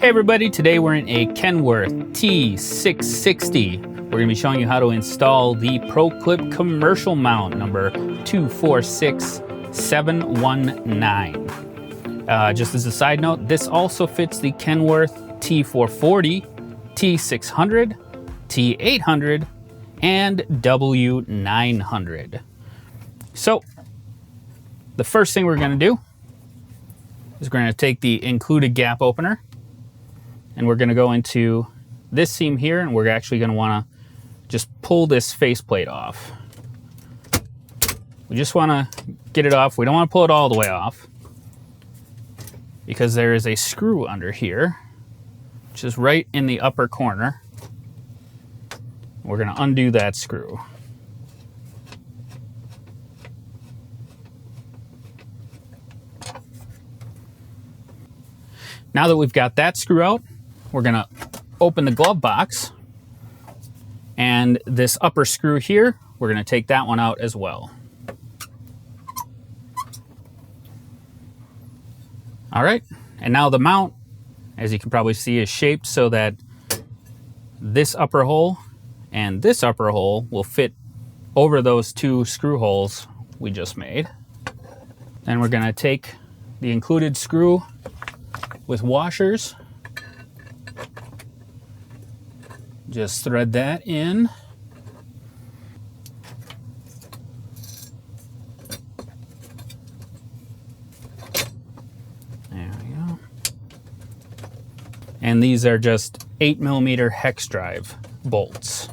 Hey everybody, today we're in a Kenworth T660. We're going to be showing you how to install the ProClip commercial mount number 246719. Just as a side note, this also fits the Kenworth T440, T600, T800, and W900. So, the first thing we're going to do is we're going to take the included gap opener and we're going to go into this seam here, and we're actually going to want to just pull this faceplate off. We just want to get it off. We don't want to pull it all the way off because there is a screw under here, which is right in the upper corner. We're going to undo that screw. Now that we've got that screw out, we're going to open the glove box, and this upper screw here, we're going to take that one out as well. All right, and now the mount, as you can probably see, is shaped so that this upper hole and this upper hole will fit over those two screw holes we just made. Then we're going to take the included screw with washers, just thread that in. There we go. And these are just 8mm hex drive bolts.